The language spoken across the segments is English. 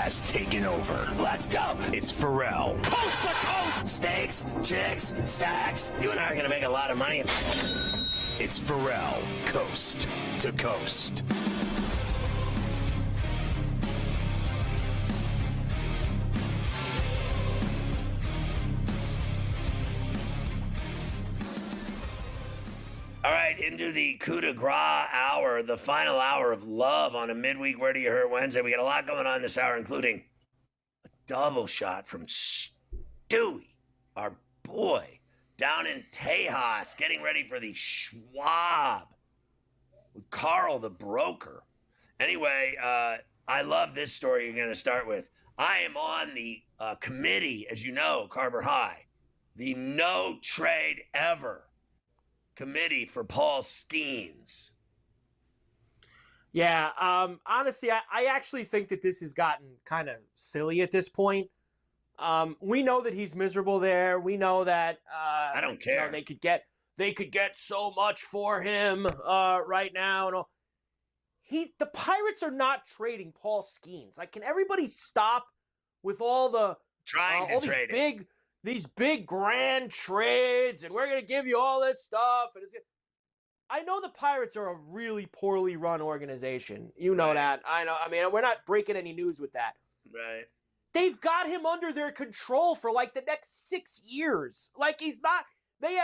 has taken over. Let's go. It's Ferrall. Coast to coast. Steaks, chicks, stacks. You and I are going to make a lot of money. It's Ferrall, coast to coast. All right, into the coup de grace hour, the final hour of love on a midweek Where Do You Hurt Wednesday. We got a lot going on this hour, including a double shot from Stewie, our boy, down in Tejas, getting ready for the Schwab with Carl the broker. Anyway, I love this story you're going to start with. I am on the committee, as you know, Carver High, the No Trade Ever committee for Paul Skeens. Yeah, honestly, I actually think that this has gotten kind of silly at this point. We know that he's miserable there. We know that I don't care. You know, they could get so much for him right now. And all. The Pirates are not trading Paul Skeens. Like, can everybody stop with all the trying to all trade these big grand trades, and we're going to give you all this stuff. And I know the Pirates are a really poorly run organization. You know that. I know. I mean, we're not breaking any news with that. Right. They've got him under their control for like the next 6 years. Like, he's not. They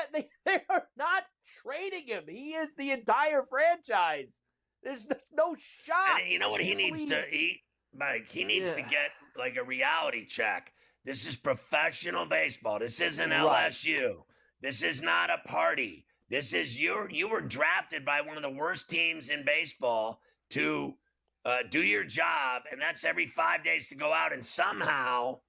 are not trading him. He is the entire franchise. There's no shot. And you know what he needs to eat, Mike? He needs to get like a reality check. This is professional baseball. This isn't LSU. This is not a party. This is you were drafted by one of the worst teams in baseball to do your job, and that's every 5 days to go out and somehow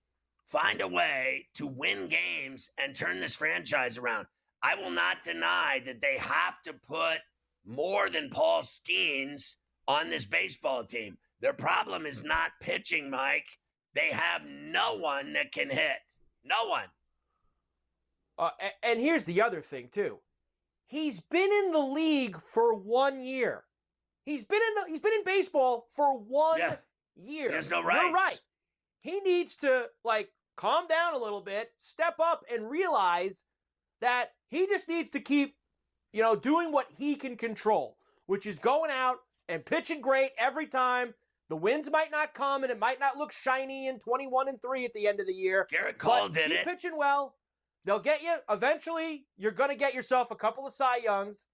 find a way to win games and turn this franchise around. I will not deny that they have to put more than Paul Skeens on this baseball team. Their problem is not pitching, Mike. They have no one that can hit. No one. And here's the other thing, too. He's been in the league for 1 year. He's been in baseball for 1 year. He has no rights. You're right. He needs to, like, calm down a little bit, step up, and realize that he just needs to keep, doing what he can control, which is going out and pitching great every time. The wins might not come, and it might not look shiny in 21-3 at the end of the year. Garrett Cole did it. Keep pitching well. They'll get you. Eventually, you're going to get yourself a couple of Cy Youngs,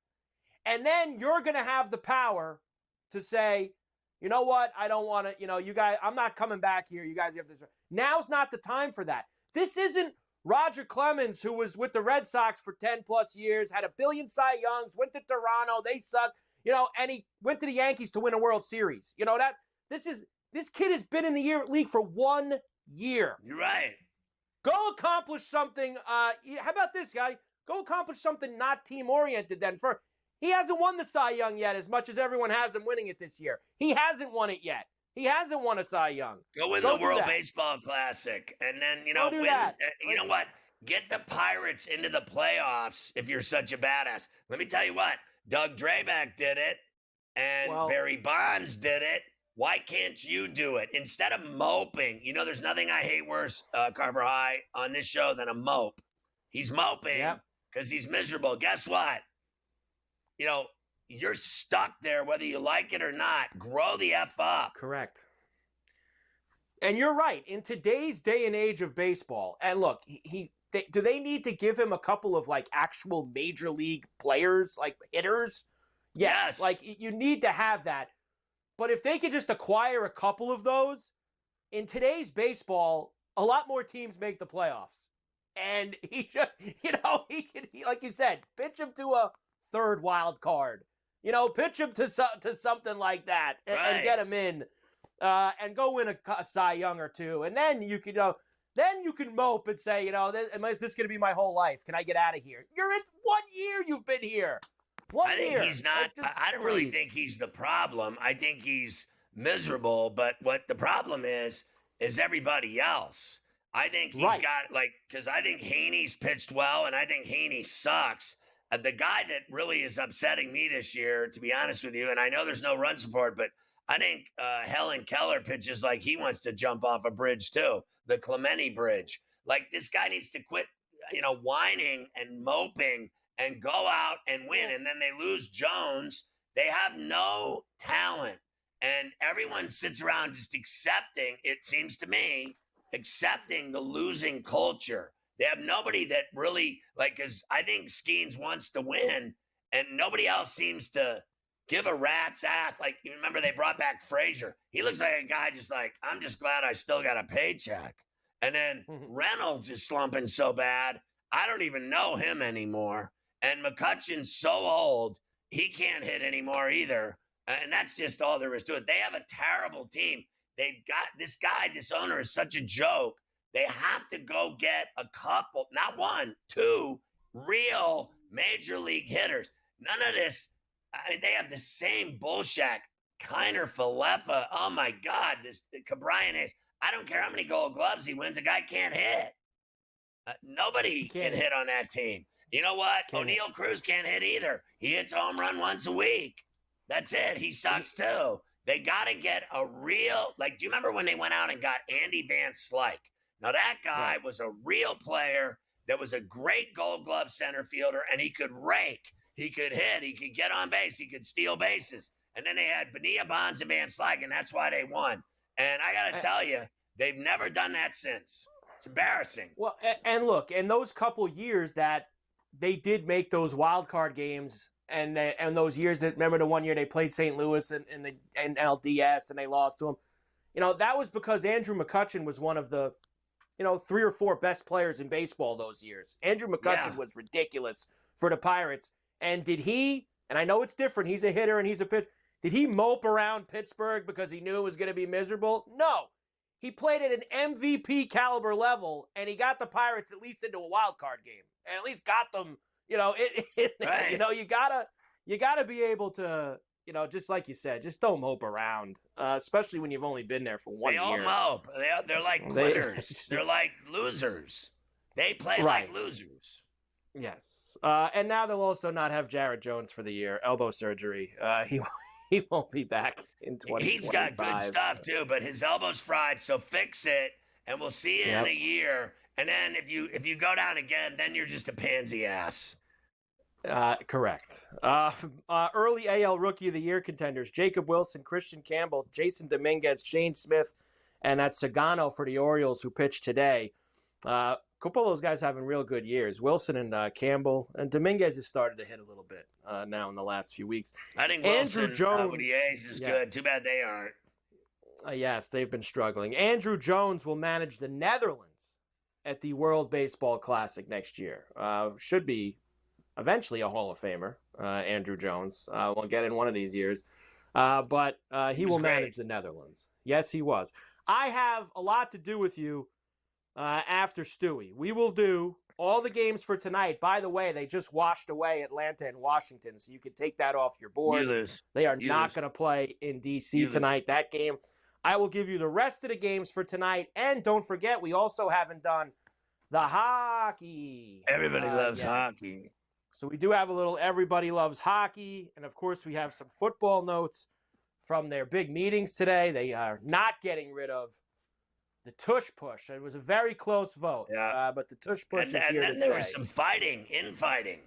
and then you're going to have the power to say, you know what? I don't want to, you guys, I'm not coming back here. You guys have this. Now's not the time for that. This isn't Roger Clemens, who was with the Red Sox for 10-plus years, had a billion Cy Youngs, went to Toronto. They suck, and he went to the Yankees to win a World Series. This kid has been in the league for 1 year. You're right. Go accomplish something. How about this, guy? Go accomplish something not team-oriented then. He hasn't won the Cy Young yet as much as everyone has him winning it this year. He hasn't won it yet. He hasn't won a Cy Young. Go win the World Baseball Classic. And then, win. You know what? Get the Pirates into the playoffs if you're such a badass. Let me tell you what. Doug Drabeck did it. And Barry Bonds did it. Why can't you do it? Instead of moping, there's nothing I hate worse, Carver High, on this show than a mope. He's moping because he's miserable. Guess what? You're stuck there whether you like it or not. Grow the F up. Correct. And you're right. In today's day and age of baseball, and look, do they need to give him a couple of, like, actual major league players, like hitters? Yes. Like, you need to have that. But if they could just acquire a couple of those, in today's baseball, a lot more teams make the playoffs. And he should, he like you said, pitch him to a third wild card. Pitch him to something like that and get him in and go win a Cy Young or two. And then you can, then you can mope and say, is this going to be my whole life? Can I get out of here? You're in 1 year you've been here. I think he's not. I don't really think he's the problem. I think he's miserable. But what the problem is everybody else. I think he's got, because I think Haney's pitched well, and I think Haney sucks. The guy that really is upsetting me this year, to be honest with you, and I know there's no run support, but I think Helen Keller pitches like he wants to jump off a bridge too, the Clemente Bridge. Like this guy needs to quit, whining and moping and go out and win. And then they lose Jones. They have no talent. And everyone sits around just accepting, it seems to me, accepting the losing culture. They have nobody that really, because I think Skeens wants to win, and nobody else seems to give a rat's ass. Like, you remember they brought back Frazier. He looks like a guy just like, I'm just glad I still got a paycheck. And then Reynolds is slumping so bad, I don't even know him anymore. And McCutcheon's so old, he can't hit anymore either. And that's just all there is to it. They have a terrible team. They've got this guy, this owner is such a joke. They have to go get a couple, not one, two real major league hitters. None of this. They have the same bullshit. Kiner Falefa. Oh my God, this Cabrian is. I don't care how many Gold Gloves he wins. A guy can't hit. Nobody can hit on that team. You know what? O'Neal Cruz can't hit either. He hits a home run once a week. That's it. He sucks too. They got to get a real, do you remember when they went out and got Andy Van Slyke? Now that guy was a real player that was a great Gold Glove center fielder, and he could rake, he could hit, he could get on base, he could steal bases. And then they had Bonilla, Bonds, and Van Slyke, and that's why they won. And I got to tell you, they've never done that since. It's embarrassing. Well, and look, in those couple years that they did make those wild card games, and those years that, remember the one year they played St. Louis in the NLDS and they lost to them, that was because Andrew McCutchen was one of the, 3 or 4 best players in baseball those years. Andrew McCutchen was ridiculous for the Pirates. And did he, and I know it's different, he's a hitter and he's a pitcher, did he mope around Pittsburgh because he knew it was going to be miserable? No. He played at an MVP caliber level, and he got the Pirates at least into a wild card game, and at least got them. Right. You gotta be able to, just like you said, just don't mope around, especially when you've only been there for 1 year. They all mope. They're like quitters. They're like losers. They play like losers. Yes, and now they'll also not have Jared Jones for the year, elbow surgery. He won't be back in 2025. He's got good stuff, too, but his elbow's fried, so fix it, and we'll see you in a year. And then if you go down again, then you're just a pansy ass. Correct. Early AL Rookie of the Year contenders, Jacob Wilson, Christian Campbell, Jason Dominguez, Shane Smith, and that's Sagano for the Orioles who pitched today. A couple of those guys having real good years. Wilson and Campbell, and Dominguez has started to hit a little bit now in the last few weeks. I think Andrew Wilson Jones with the A's is good. Too bad they aren't. Yes, they've been struggling. Andrew Jones will manage the Netherlands at the World Baseball Classic next year. Should be eventually a Hall of Famer, Andrew Jones. We'll get in one of these years. But he will manage the Netherlands. Yes, he was. I have a lot to do with you after Stewie. We will do all the games for tonight. By the way, they just washed away Atlanta and Washington, so you can take that off your board. You lose. They are not going to play in D.C. tonight. That game. I will give you the rest of the games for tonight. And don't forget, we also haven't done the hockey. Everybody loves hockey. So we do have a little everybody loves hockey. And, of course, we have some football notes from their big meetings today. They are not getting rid of the tush push. It was a very close vote. Yeah. But the tush push is here to stay. And then there was some infighting.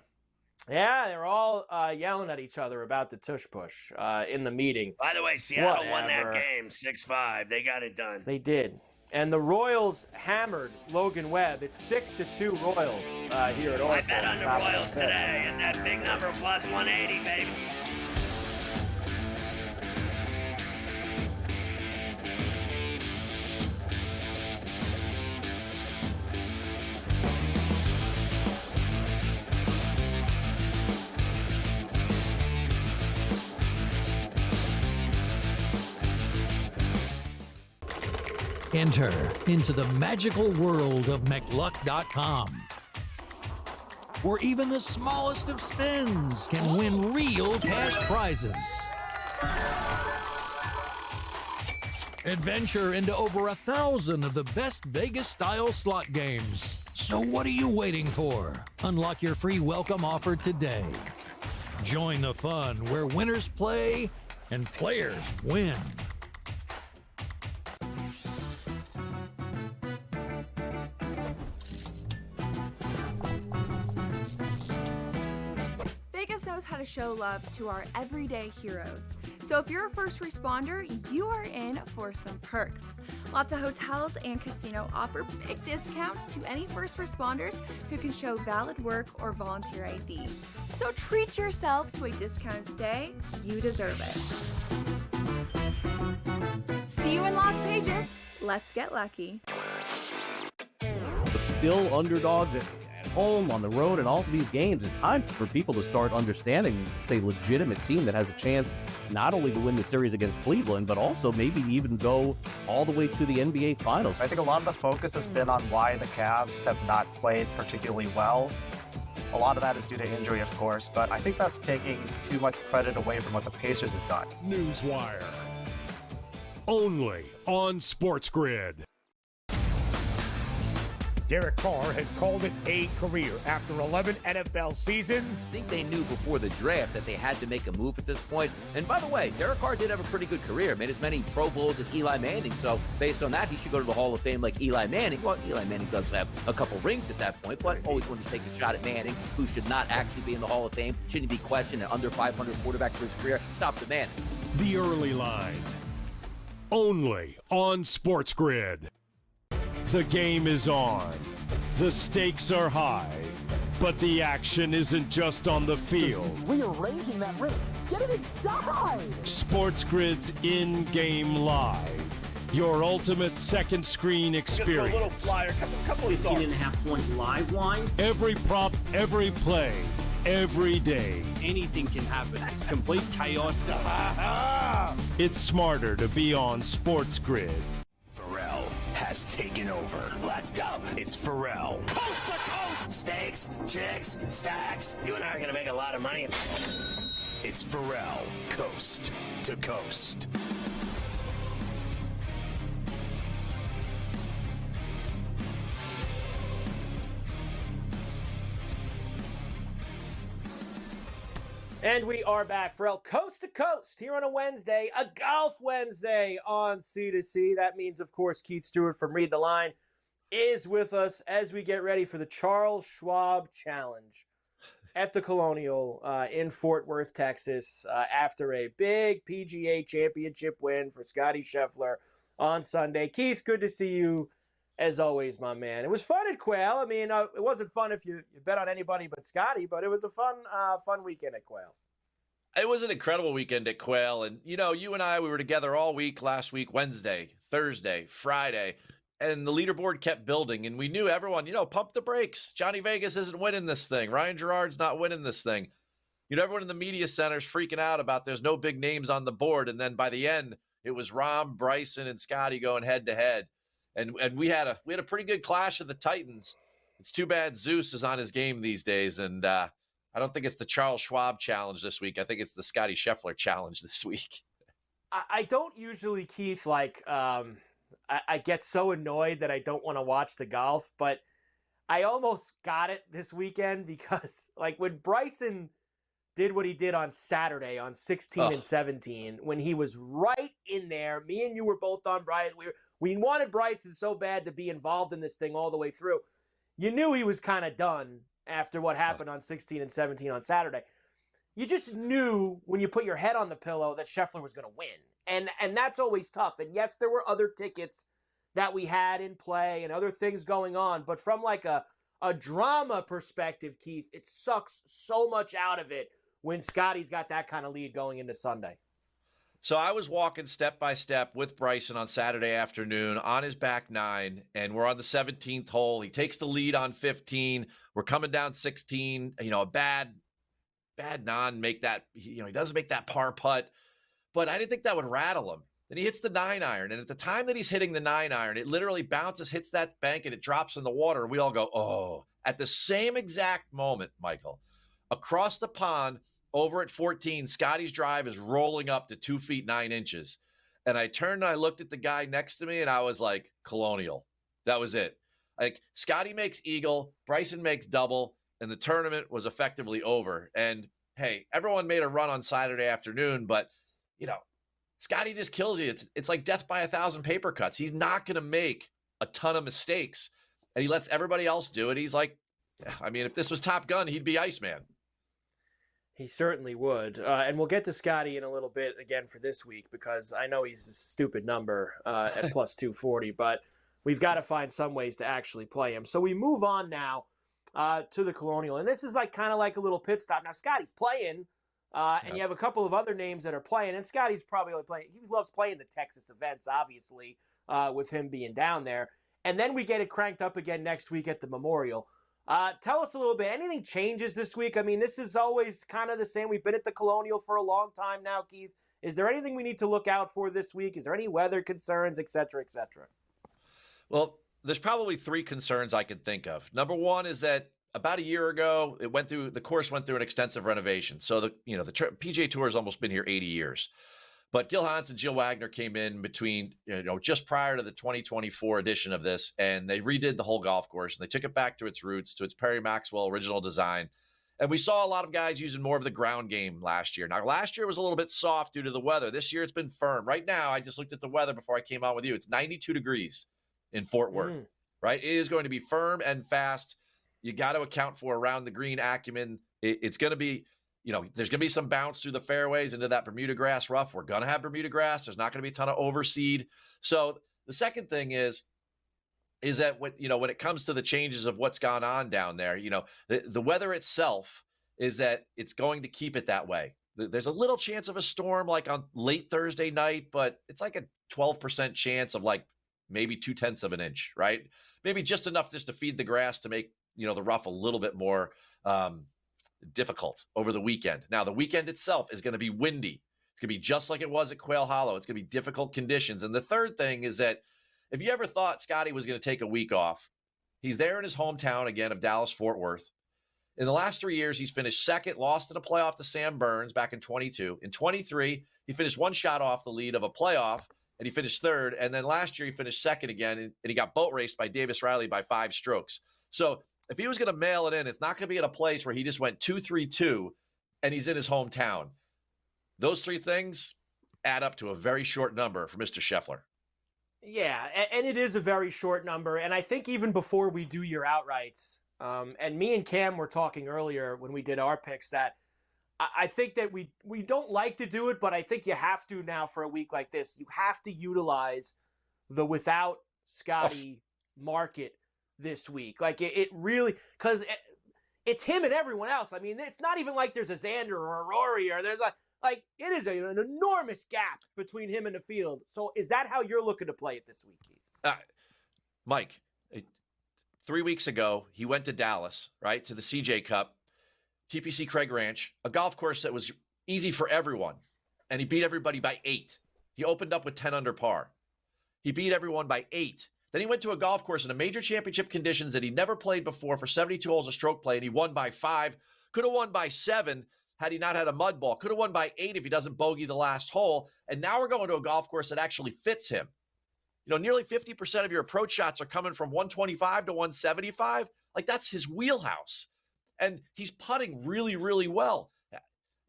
Yeah, they're all yelling at each other about the tush push in the meeting. By the way, Seattle won that game 6-5. They got it done. They did. And the Royals hammered Logan Webb. It's 6-2 Royals here at Oracle. I bet on the Royals today, and that big number plus 180, baby. Enter into the magical world of McLuck.com, where even the smallest of spins can win real cash prizes. Adventure into over 1,000 of the best Vegas-style slot games. So what are you waiting for? Unlock your free welcome offer today. Join the fun where winners play and players win. Vegas knows how to show love to our everyday heroes. So if you're a first responder, you are in for some perks. Lots of hotels and casino offer big discounts to any first responders who can show valid work or volunteer ID. So treat yourself to a discounted stay. You deserve it. See you in Las Vegas. Let's get lucky. But still underdogs at home, on the road, and all of these games. It's time for people to start understanding it's a legitimate team that has a chance not only to win the series against Cleveland, but also maybe even go all the way to the NBA Finals. I think a lot of the focus has been on why the Cavs have not played particularly well. A lot of that is due to injury, of course, but I think that's taking too much credit away from what the Pacers have done. Newswire. Only on SportsGrid. Derek Carr has called it a career after 11 NFL seasons. I think they knew before the draft that they had to make a move at this point. And by the way, Derek Carr did have a pretty good career. Made as many Pro Bowls as Eli Manning. So based on that, he should go to the Hall of Fame like Eli Manning. Well, Eli Manning does have a couple rings at that point, but always wanted to take a shot at Manning, who should not actually be in the Hall of Fame. Shouldn't be questioned an under 500 quarterback for his career. Stop the Manning. The Early Line. Only on SportsGrid. The game is on. The stakes are high. But the action isn't just on the field. He's rearranging that ring. Get it inside! SportsGrid's in-game live. Your ultimate second screen experience. A little flyer, couple of 18.5-point live line. Every prop, every play, every day. Anything can happen. It's complete chaos. It's smarter to be on SportsGrid. Ferrall has taken over. Let's go. It's Ferrall. Coast to coast. Steaks, chicks, stacks. You and I are going to make a lot of money. It's Ferrall. Coast to coast. And we are back, Ferrall, coast to coast here on a Wednesday, a golf Wednesday on C2C. That means, of course, Keith Stewart from Read the Line is with us as we get ready for the Charles Schwab Challenge at the Colonial in Fort Worth, Texas, after a big PGA championship win for Scotty Scheffler on Sunday. Keith, good to see you as always, my man. It was fun at Quail. I mean, it wasn't fun if you bet on anybody but Scotty, but it was a fun weekend at Quail. It was an incredible weekend at Quail. And, you know, you and I, we were together all week last week, Wednesday, Thursday, Friday, and the leaderboard kept building. And we knew everyone, you know, pump the brakes. Johnny Vegas isn't winning this thing. Ryan Gerard's not winning this thing. You know, everyone in the media center's freaking out about there's no big names on the board. And then by the end, it was Rahm, Bryson, and Scotty going head to head. And we had a pretty good clash of the Titans. It's too bad Zeus is on his game these days, and I don't think it's the Charles Schwab Challenge this week. I think it's the Scotty Scheffler Challenge this week. I don't usually, Keith, like I get so annoyed that I don't want to watch the golf, but I almost got it this weekend because, like, when Bryson did what he did on Saturday on 16 and 17, when he was right in there, me and you were both on Bryson. We wanted Bryson so bad to be involved in this thing all the way through. You knew he was kind of done after what happened on 16 and 17 on Saturday. You just knew when you put your head on the pillow that Scheffler was going to win. And that's always tough. And yes, there were other tickets that we had in play and other things going on. But from like a drama perspective, Keith, it sucks so much out of it when Scotty's got that kind of lead going into Sunday. So I was walking step by step with Bryson on Saturday afternoon on his back nine, and we're on the 17th hole. He takes the lead on 15. We're coming down 16. You know, a bad non make that, you know, he doesn't make that par putt, but I didn't think that would rattle him. Then he hits the 9-iron, and at the time that he's hitting the 9-iron, it literally bounces, hits that bank, and it drops in the water, and we all go, oh. At the same exact moment, Michael, across the pond, over at 14, Scotty's drive is rolling up to 2 feet 9 inches. And I turned and I looked at the guy next to me and I was like, Colonial. That was it. Like, Scotty makes eagle, Bryson makes double, and the tournament was effectively over. And hey, everyone made a run on Saturday afternoon, but Scotty just kills you. It's like death by 1,000 paper cuts. He's not going to make a ton of mistakes, and he lets everybody else do it. He's like, I mean, if this was Top Gun, he'd be Iceman. He certainly would. And we'll get to Scotty in a little bit again for this week, because I know he's a stupid number at plus 240, but we've got to find some ways to actually play him. So we move on now to the Colonial. And this is kind of like a little pit stop. Now, Scotty's playing, and you have a couple of other names that are playing, and Scotty's probably only playing. He loves playing the Texas events, obviously, with him being down there. And then we get it cranked up again next week at the Memorial. Tell us a little bit. Anything changes this week? I mean, this is always kind of the same. We've been at the Colonial for a long time now, Keith. Is there anything we need to look out for this week? Is there any weather concerns, et cetera, et cetera? Well, there's probably 3 concerns I could think of. Number one is that about a year ago, the course went through an extensive renovation. So the PGA Tour has almost been here 80 years. But Gil Hans and Jill Wagner came in between, just prior to the 2024 edition of this, and they redid the whole golf course, and they took it back to its roots, to its Perry Maxwell original design. And we saw a lot of guys using more of the ground game last year. Now, last year was a little bit soft due to the weather. This year it's been firm. Right now, I just looked at the weather before I came on with you. It's 92 degrees in Fort Worth, right? It is going to be firm and fast. You got to account for around the green acumen. It's going to be, there's going to be some bounce through the fairways into that Bermuda grass rough. We're going to have Bermuda grass. There's not going to be a ton of overseed. So the second thing is that when it comes to the changes of what's gone on down there, the weather itself is that it's going to keep it that way. There's a little chance of a storm like on late Thursday night, but it's like a 12% chance of maybe 0.2 of an inch, right? Maybe just enough just to feed the grass to make, the rough a little bit more difficult over the weekend. Now, the weekend itself is going to be windy. It's going to be just like it was at Quail Hollow. It's going to be difficult conditions. And the third thing is that if you ever thought Scotty was going to take a week off, he's there in his hometown again of Dallas-Fort Worth. In the last 3 years, he's finished second, lost in a playoff to Sam Burns back in 22. In 23, he finished one shot off the lead of a playoff, and he finished third. And then last year, he finished second again, and he got boat raced by Davis Riley by 5 strokes. So if he was going to mail it in, it's not going to be at a place where he just went 2-3-2 and he's in his hometown. Those 3 things add up to a very short number for Mr. Scheffler. Yeah, and it is a very short number. And I think even before we do your outrights, and me and Cam were talking earlier when we did our picks, that I think that we don't like to do it, but I think you have to now for a week like this. You have to utilize the without Scotty market this week. It really, because it's him and everyone else. I mean, it's not even like there's a Xander or a Rory, or there's it is an enormous gap between him and the field. So is that how you're looking to play it this week, Keith? Mike, 3 weeks ago, he went to Dallas, right, to the CJ Cup, TPC Craig Ranch, a golf course that was easy for everyone, and he beat everybody by 8. He opened up with 10 under par. He beat everyone by 8. Then he went to a golf course in a major championship conditions that he'd never played before for 72 holes of stroke play, and he won by 5. Could have won by 7 had he not had a mud ball. Could have won by 8 if he doesn't bogey the last hole. And now we're going to a golf course that actually fits him. Nearly 50% of your approach shots are coming from 125 to 175. That's his wheelhouse. And he's putting really, really well.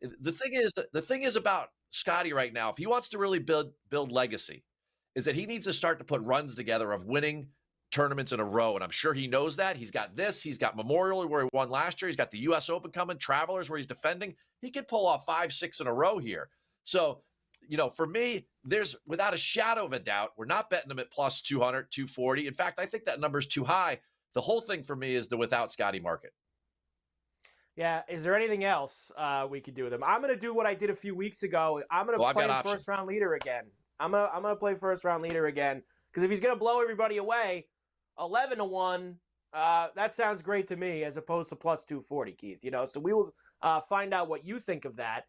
The thing is about Scotty right now, if he wants to really build legacy, is that he needs to start to put runs together of winning tournaments in a row. And I'm sure he knows that. He's got this. He's got Memorial where he won last year. He's got the U.S. Open coming, Travelers where he's defending. He could pull off 5-6 in a row here. So, for me, there's without a shadow of a doubt, we're not betting him at plus 200, 240. In fact, I think that number's too high. The whole thing for me is the without Scotty market. Yeah. Is there anything else we could do with him? I'm going to do what I did a few weeks ago. I'm going to play first round leader again. I'm gonna play first round leader again, because if he's gonna blow everybody away, 11-1, that sounds great to me as opposed to plus 240, Keith. So we will find out what you think of that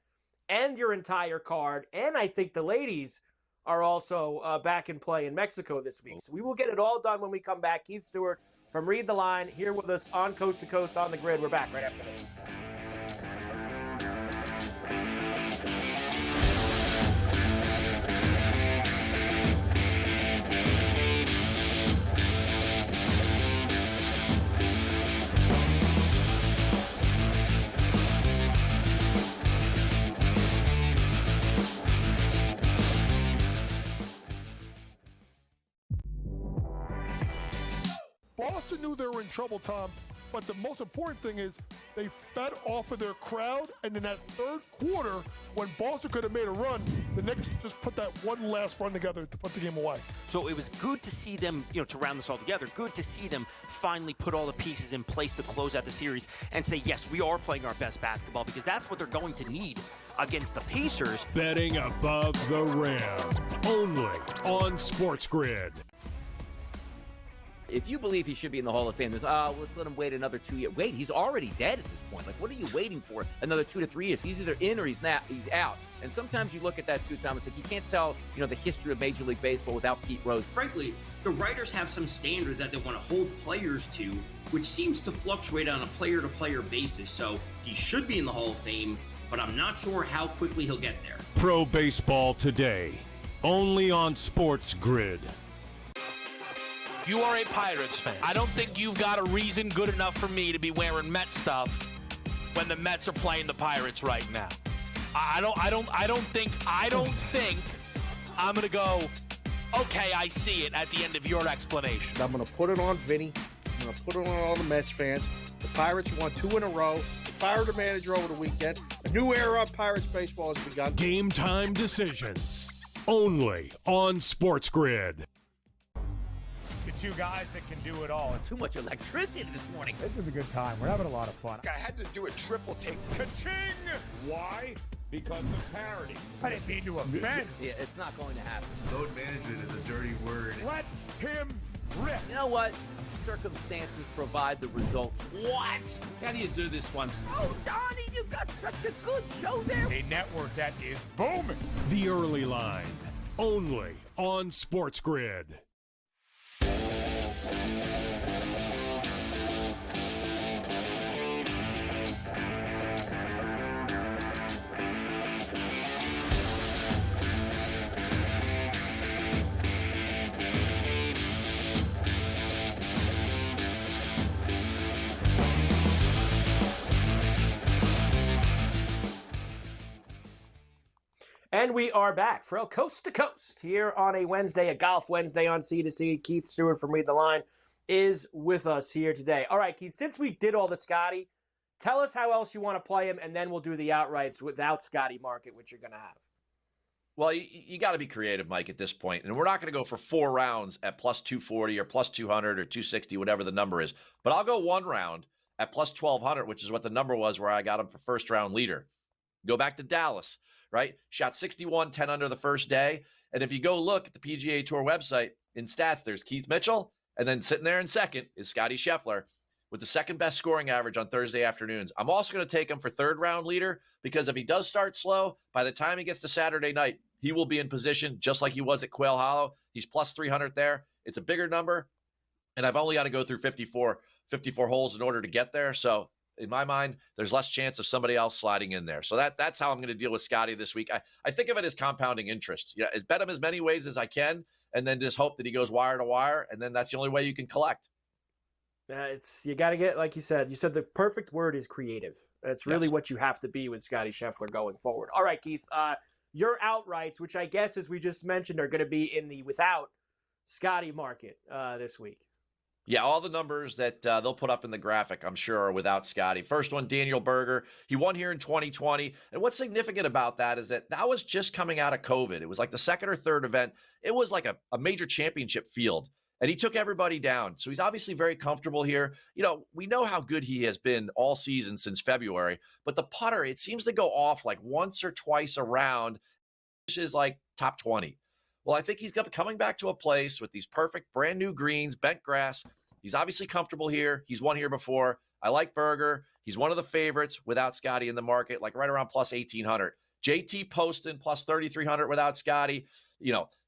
and your entire card. And I think the ladies are also back in play in Mexico this week. So we will get it all done when we come back. Keith Stewart from Read the Line here with us on Coast to Coast on the Grid. We're back right after this. Boston knew they were in trouble, Tom, but the most important thing is they fed off of their crowd, and in that third quarter, when Boston could have made a run, the Knicks just put that one last run together to put the game away. So it was good to see them, to round this all together, good to see them finally put all the pieces in place to close out the series and say, yes, we are playing our best basketball, because that's what they're going to need against the Pacers. Betting above the rim, only on SportsGrid. If you believe he should be in the Hall of Fame, there's, let's let him wait another 2 years. Wait, he's already dead at this point. Like, what are you waiting for? Another 2 to 3 years. He's either in or he's out. And sometimes you look at that too, Tom. It's like you can't tell, the history of Major League Baseball without Pete Rose. Frankly, the writers have some standard that they want to hold players to, which seems to fluctuate on a player-to-player basis. So he should be in the Hall of Fame, but I'm not sure how quickly he'll get there. Pro Baseball Today, only on SportsGrid. You are a Pirates fan. I don't think you've got a reason good enough for me to be wearing Met stuff when the Mets are playing the Pirates right now. I don't think I'm gonna go, okay, I see it at the end of your explanation. I'm gonna put it on Vinny. I'm gonna put it on all the Mets fans. The Pirates won 2 in a row. They fired the manager over the weekend. A new era of Pirates baseball has begun. Game time decisions, only on SportsGrid. The two guys that can do it all. Too much electricity this morning. This is a good time. We're having a lot of fun. I had to do a triple take. Ka-ching! Why? Because of parity. I didn't mean to offend. Yeah, it's not going to happen. Load management is a dirty word. Let him rip. You know what? Circumstances provide the results. What? How do you do this once? Oh, Donnie, you got such a good show there. A network that is booming. The Early Line, only on SportsGrid. And we are back for Coast to Coast here on a Wednesday, a Golf Wednesday on C2C. Keith Stewart from Read the Line is with us here today. All right, Keith, since we did all the Scotty, tell us how else you want to play him, and then we'll do the outrights without Scotty market, which you're going to have. Well, you got to be creative, Mike, at this point. And we're not going to go for 4 rounds at plus 240 or plus 200 or 260, whatever the number is. But I'll go 1 round at plus 1,200, which is what the number was where I got him for first round leader. Go back to Dallas, right? Shot 61, 10 under the first day. And if you go look at the PGA Tour website, in stats, there's Keith Mitchell. And then sitting there in second is Scotty Scheffler with the second best scoring average on Thursday afternoons. I'm also going to take him for third round leader because if he does start slow, by the time he gets to Saturday night, he will be in position just like he was at Quail Hollow. He's plus 300 there. It's a bigger number. And I've only got to go through 54 holes in order to get there. So in my mind, there's less chance of somebody else sliding in there. So that's how I'm going to deal with Scotty this week. I think of it as compounding interest. Bet him as many ways as I can, and then just hope that he goes wire to wire, and then that's the only way you can collect. You got to get, like you said the perfect word is creative. That's really what you have to be with Scotty Scheffler going forward. All right, Keith, your outrights, which I guess, as we just mentioned, are going to be in the without Scotty market this week. Yeah, all the numbers that they'll put up in the graphic, I'm sure, are without Scotty. First one, Daniel Berger. He won here in 2020. And what's significant about that is that was just coming out of COVID. It was like the second or third event. It was like a major championship field. And he took everybody down. So he's obviously very comfortable here. We know how good he has been all season since February. But the putter, it seems to go off like once or twice a round. This is like top 20. Well, I think he's coming back to a place with these perfect brand new greens, bent grass. He's obviously comfortable here. He's won here before. I like Berger. He's one of the favorites without Scotty in the market, like right around plus 1,800. JT Poston plus 3,300 without Scotty.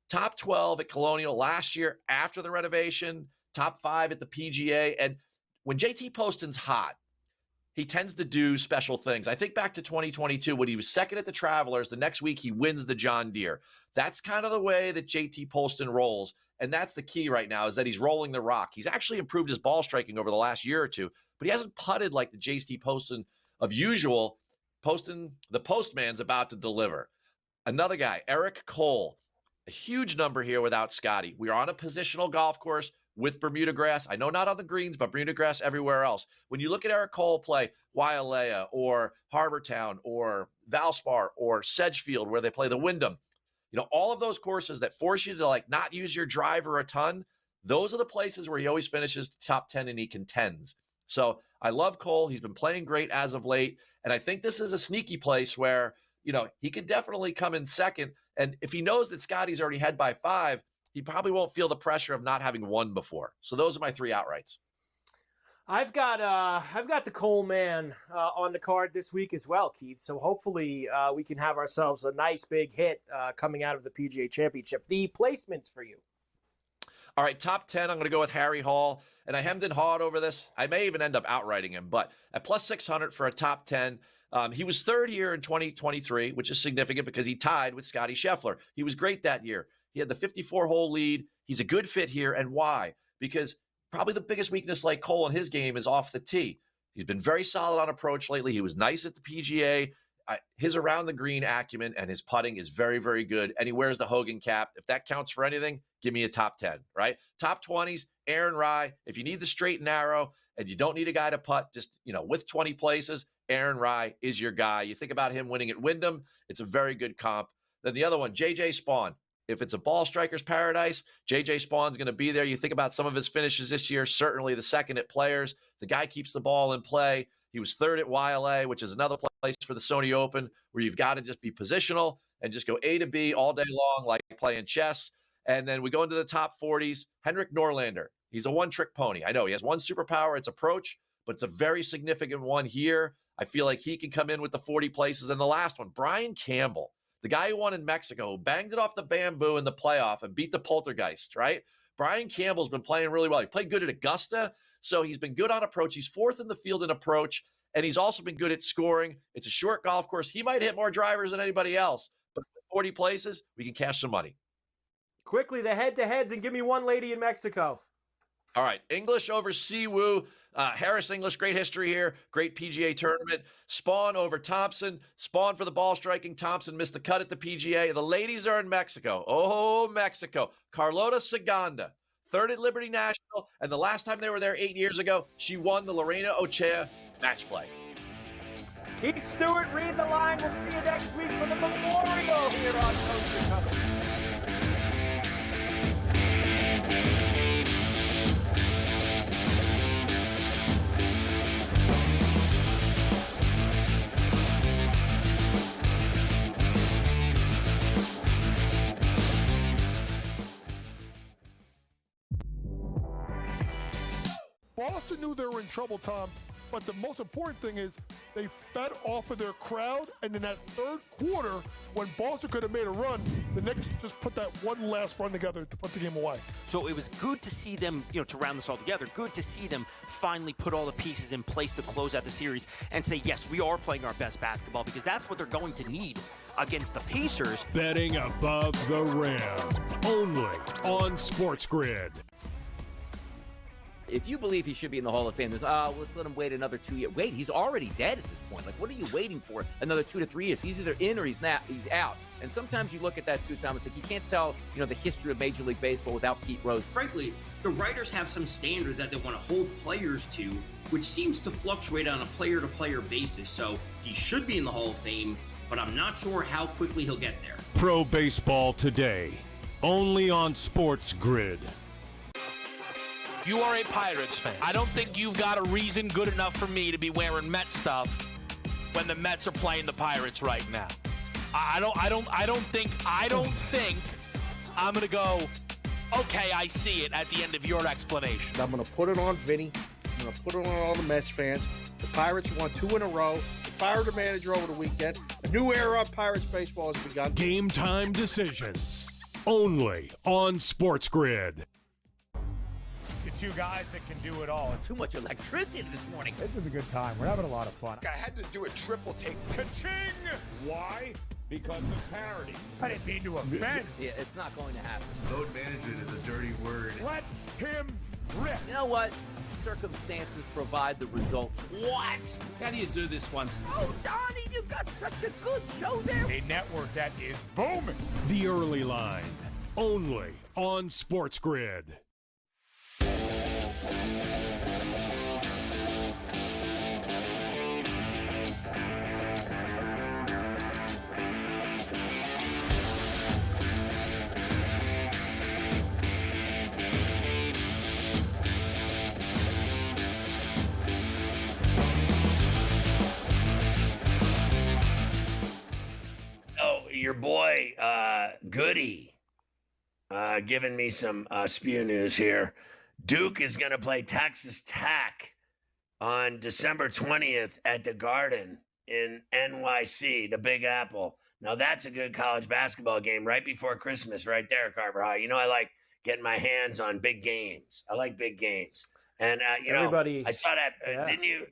Top 12 at Colonial last year after the renovation, top 5 at the PGA. And when JT Poston's hot, he tends to do special things. I think back to 2022 when he was second at the Travelers. The next week, he wins the John Deere. That's kind of the way that JT Poston rolls. And that's the key right now is that he's rolling the rock. He's actually improved his ball striking over the last year or two, but he hasn't putted like the JT Poston of usual. Poston, the postman's about to deliver. Another guy, Eric Cole. a huge number here without Scotty. We are on a positional golf course with Bermuda grass. I know not on the greens, but Bermuda grass everywhere else. When you look at Eric Cole play Wailea or Harbortown or Valspar or Sedgefield, where they play the Wyndham, all of those courses that force you to not use your driver a ton, those are the places where he always finishes top 10 and he contends. So I love Cole. He's been playing great as of late. And I think this is a sneaky place where, he could definitely come in second. And if he knows that Scotty's already ahead by 5, he probably won't feel the pressure of not having won before. So those are my 3 outrights. I've got the Cole man on the card this week as well, Keith. So hopefully we can have ourselves a nice big hit coming out of the PGA Championship. The placements for you. All right, top 10, I'm going to go with Harry Hall. And I hemmed and hawed over this. I may even end up outrighting him. But at plus 600 for a top 10, he was third here in 2023, which is significant because he tied with Scotty Scheffler. He was great that year. He had the 54-hole lead. He's a good fit here. And why? Because probably the biggest weakness like Cole in his game is off the tee. He's been very solid on approach lately. He was nice at the PGA. His around the green acumen and his putting is very, very good. And he wears the Hogan cap. If that counts for anything, give me a top 10, right? Top 20s, Aaron Rai. If you need the straight and narrow and you don't need a guy to putt, just, with 20 places, Aaron Rai is your guy. You think about him winning at Wyndham, it's a very good comp. Then the other one, J.J. Spawn. If it's a ball striker's paradise, J.J. Spawn's going to be there. You think about some of his finishes this year, certainly the second at Players. The guy keeps the ball in play. He was third at YLA, which is another place for the Sony Open where you've got to just be positional and just go A to B all day long like playing chess. And then we go into the top 40s. Henrik Norlander. He's a one-trick pony. I know he has one superpower. It's approach, but it's a very significant one here. I feel like he can come in with the 40 places. And the last one, Brian Campbell, the guy who won in Mexico, who banged it off the bamboo in the playoff and beat the Poltergeist, right? Brian Campbell's been playing really well. He played good at Augusta, so he's been good on approach. He's fourth in the field in approach, and he's also been good at scoring. It's a short golf course. He might hit more drivers than anybody else, but 40 places, we can cash some money. Quickly, the head-to-heads, and give me one lady in Mexico. All right, English over Siwoo. Harris English, great history here. Great PGA tournament. Spawn over Thompson. Spawn for the ball striking. Thompson missed the cut at the PGA. The ladies are in Mexico. Oh, Mexico. Carlota Saganda, third at Liberty National. And the last time they were there 8 years ago, she won the Lorena Ochea match play. Keith Stewart, read the line. We'll see you next week for the Memorial here on Coast to Coast. Boston knew they were in trouble, Tom, but the most important thing is they fed off of their crowd, and in that third quarter, when Boston could have made a run, the Knicks just put that one last run together to put the game away. So it was good to see them, to round this all together, good to see them finally put all the pieces in place to close out the series and say, yes, we are playing our best basketball, because that's what they're going to need against the Pacers. Betting above the rim, only on SportsGrid. If you believe he should be in the Hall of Fame, there's, let's let him wait another 2 years. Wait, he's already dead at this point. Like, what are you waiting for? Another 2 to 3 years. He's either in or he's out. And sometimes you look at that too, Tom. It's like you can't tell, the history of Major League Baseball without Pete Rose. Frankly, the writers have some standard that they want to hold players to, which seems to fluctuate on a player-to-player basis. So he should be in the Hall of Fame, but I'm not sure how quickly he'll get there. Pro Baseball Today, only on SportsGrid. You are a Pirates fan. I don't think you've got a reason good enough for me to be wearing Met stuff when the Mets are playing the Pirates right now. I don't think I'm gonna go, okay, I see it at the end of your explanation. I'm going to put it on Vinny. I'm going to put it on all the Mets fans. The Pirates won 2 in a row. They fired the manager over the weekend. A new era of Pirates baseball has begun. Game time decisions, only on SportsGrid. Two guys that can do it all. Too much electricity this morning. This is a good time. We're having a lot of fun. I had to do a triple take. Ka-ching! Why? Because of parity. I didn't mean to offend. Yeah, it's not going to happen. Load management is a dirty word. Let him rip. You know what? Circumstances provide the results. What? How do you do this one? Oh, Donnie, you've got such a good show there. A network that is booming. The early line. only on SportsGrid. Oh, your boy, Goody, giving me some spew news here. Duke is going to play Texas Tech on December 20th at the Garden in NYC, the Big Apple. Now, that's a good college basketball game right before Christmas right there, Carver High. You know, I like getting my hands on big games. I like big games. And, Everybody, I saw that. yeah. Didn't you?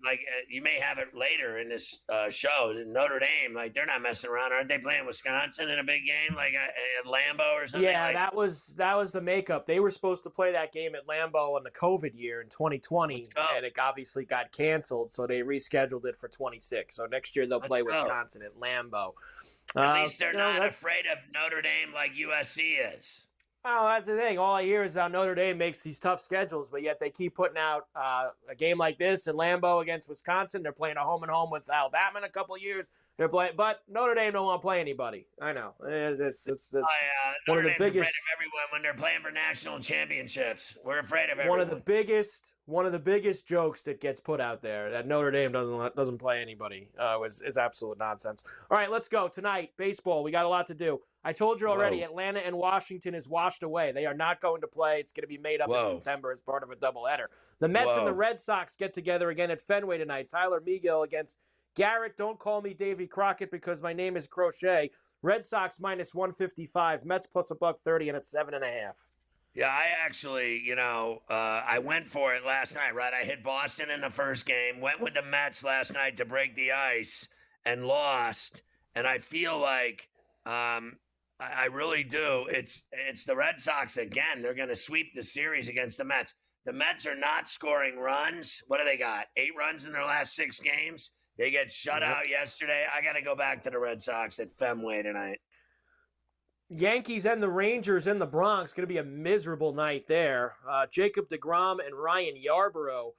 You may have it later in this show. Notre Dame, they're not messing around. Aren't they playing Wisconsin in a big game, at Lambeau or something? Yeah, that was the makeup. They were supposed to play that game at Lambeau in the COVID year in 2020, and it obviously got canceled, so they rescheduled it for 26. So next year they'll play Wisconsin at Lambeau. At least they're not afraid of Notre Dame like USC is. Oh, that's the thing. All I hear is how Notre Dame makes these tough schedules, but yet they keep putting out a game like this in Lambeau against Wisconsin. They're playing a home and home with Alabama in a couple of years. They're playing, but Notre Dame don't want to play anybody. I know. It's one of the biggest. Afraid of everyone when they're playing for national championships. We're afraid of everyone. One of the biggest jokes that gets put out there that Notre Dame doesn't play anybody is absolute nonsense. All right, let's go tonight. Baseball. We got a lot to do. I told you already. Whoa. Atlanta and Washington is washed away. They are not going to play. It's going to be made up in September as part of a doubleheader. The Mets and the Red Sox get together again at Fenway tonight. Tyler Megill against Garrett. Don't call me Davy Crockett because my name is Crochet. Red Sox minus 155. Mets plus $130 and a 7.5. Yeah, I actually, I went for it last night, right? I hit Boston in the first game, went with the Mets last night to break the ice and lost. And I feel like I really do. It's the Red Sox again. They're going to sweep the series against the Mets. The Mets are not scoring runs. What do they got? 8 runs in their last 6 games. They get shut out yesterday. I got to go back to the Red Sox at Fenway tonight. Yankees and the Rangers in the Bronx. Going to be a miserable night there. Jacob deGrom and Ryan Yarbrough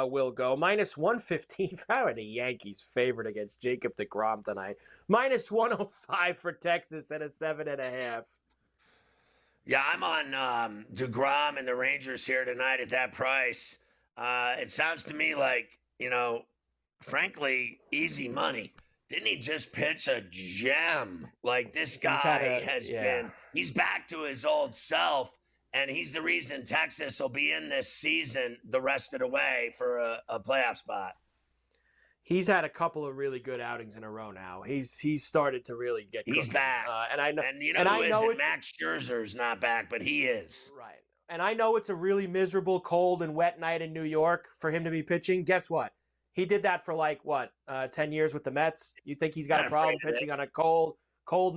will go. Minus 115. How are the Yankees favored against Jacob deGrom tonight? Minus 105 for Texas and a 7.5. Yeah, I'm on deGrom and the Rangers here tonight at that price. It sounds to me like, frankly, easy money. Didn't he just pitch a gem? Like, this guy he's back to his old self, and he's the reason Texas will be in this season the rest of the way for a playoff spot. He's had a couple of really good outings in a row now. He's started to really get cooking. He's back. And I know, Max Scherzer's not back, but he is. Right. And I know it's a really miserable, cold, and wet night in New York for him to be pitching. Guess what? He did that for 10 years with the Mets. You think he's got a problem pitching on a cold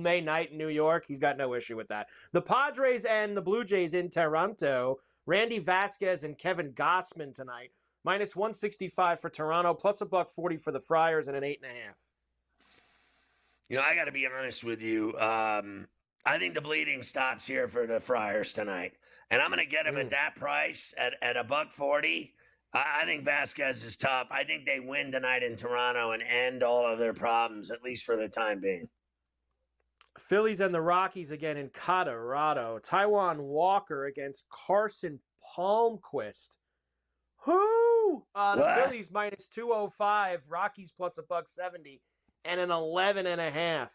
May night in New York? He's got no issue with that. The Padres and the Blue Jays in Toronto. Randy Vasquez and Kevin Gausman tonight. Minus 165 for Toronto, plus $140 for the Friars, and an 8.5. I got to be honest with you. I think the bleeding stops here for the Friars tonight, and I'm going to get him at that price at $140. I think Vasquez is tough. I think they win tonight in Toronto and end all of their problems, at least for the time being. Phillies and the Rockies again in Colorado. Taijuan Walker against Carson Palmquist. Who? The Phillies minus 205, Rockies plus $170, and an 11.5.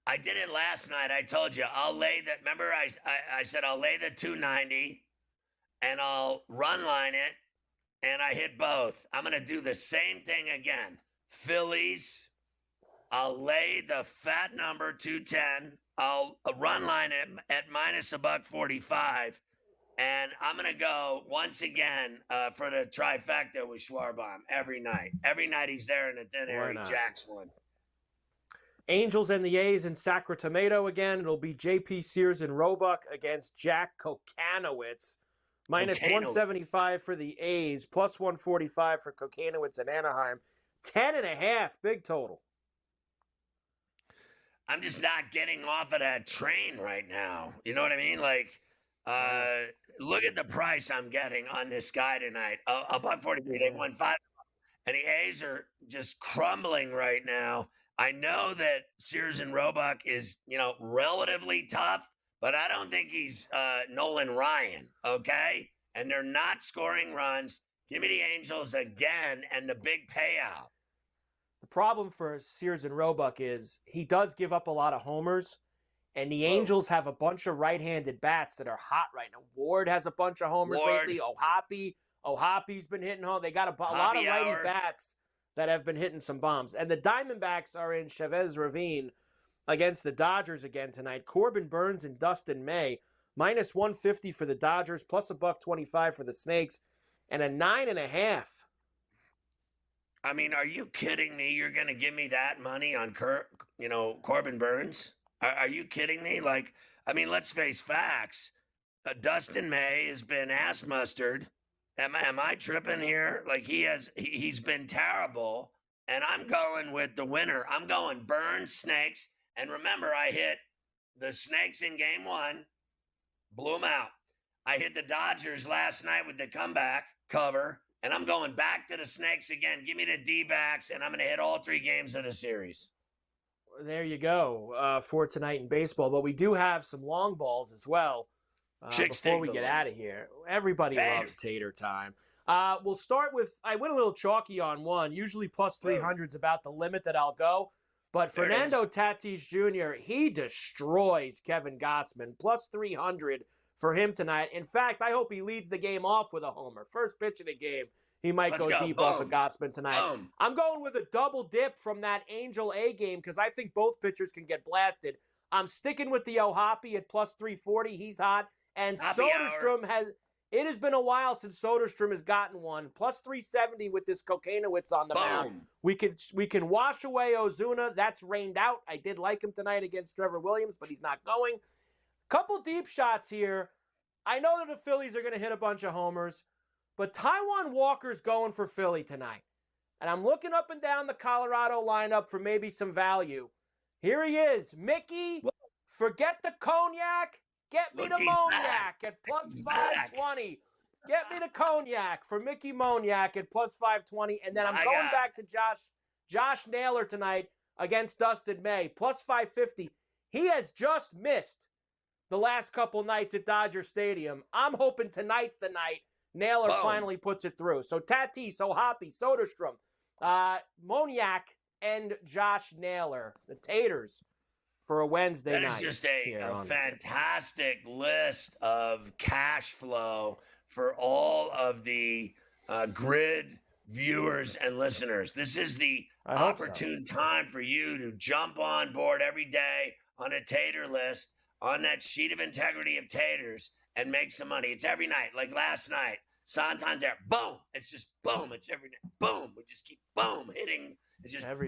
I did it last night. I told you I'll lay that. Remember, I said I'll lay the 290. And I'll run line it, and I hit both. I'm going to do the same thing again. Phillies, I'll lay the fat number 210. I'll run line it at minus $145, and I'm going to go once again for the trifecta with Schwarbaum every night. Every night he's there in the thin air. He jacks one. Angels and the A's in Sacramento again. It'll be J.P. Sears and Roebuck against Jack Kokanowitz. Minus 175 for the A's, plus 145 for Kokanowitz and Anaheim. 10.5, big total. I'm just not getting off of that train right now. You know what I mean? Like, look at the price I'm getting on this guy tonight. $1.43. They won 5. And the A's are just crumbling right now. I know that Sears and Roebuck is, relatively tough, but I don't think he's Nolan Ryan, okay? And they're not scoring runs. Give me the Angels again and the big payout. The problem for Sears and Roebuck is he does give up a lot of homers, and the Angels have a bunch of right-handed bats that are hot right now. Ward has a bunch of homers lately. Ohapi's been hitting home. They got a lot of righty bats that have been hitting some bombs. And the Diamondbacks are in Chavez Ravine against the Dodgers again tonight. Corbin Burns and Dustin May, minus 150 for the Dodgers, plus $1.25 for the Snakes, and a 9.5. I mean, are you kidding me? You're going to give me that money on Corbin Burns? Are you kidding me? Like, I mean, let's face facts. Dustin May has been ass mustard. Am I tripping here? Like, he's been terrible, and I'm going with the winner. I'm going Burns, Snakes, and remember, I hit the Snakes in game 1, blew them out. I hit the Dodgers last night with the comeback cover, and I'm going back to the Snakes again. Give me the D-backs, and I'm going to hit all 3 games of the series. There you go for tonight in baseball. But we do have some long balls as well. Before we get out of here, everybody loves tater time. We'll start with, I went a little chalky on one. Usually plus 300 is about the limit that I'll go. But Fernando Tatis Jr., he destroys Kevin Gausman. Plus 300 for him tonight. In fact, I hope he leads the game off with a homer. First pitch of the game, he might go deep off of Gausman tonight. I'm going with a double dip from that Angel A game because I think both pitchers can get blasted. I'm sticking with the Ohapi at plus 340. He's hot. And Soderstrom it has been a while since Soderstrom has gotten one. Plus 370 with this Kokanowitz on the mound. We can wash away Ozuna. That's rained out. I did like him tonight against Trevor Williams, but he's not going. Couple deep shots here. I know that the Phillies are going to hit a bunch of homers, but Taijuan Walker's going for Philly tonight. And I'm looking up and down the Colorado lineup for maybe some value. Here he is. Mickey, forget the cognac. Get me the Moniac at plus 520. Get me the cognac for Mickey Moniac at plus 520. And then I'm going back to Josh Naylor tonight against Dustin May, plus 550. He has just missed the last couple nights at Dodger Stadium. I'm hoping tonight's the night Naylor finally puts it through. So Tatis, Ohapi, Soderstrom, Moniac, and Josh Naylor, the Taters, for a Wednesday night. That is just a fantastic list of cash flow for all of the grid viewers and listeners. This is the opportune time for you to jump on board every day on a tater list, on that sheet of integrity of taters, and make some money. It's every night. Like last night, Santander, boom. It's just boom. It's every night. Boom. We just keep boom hitting. It's just every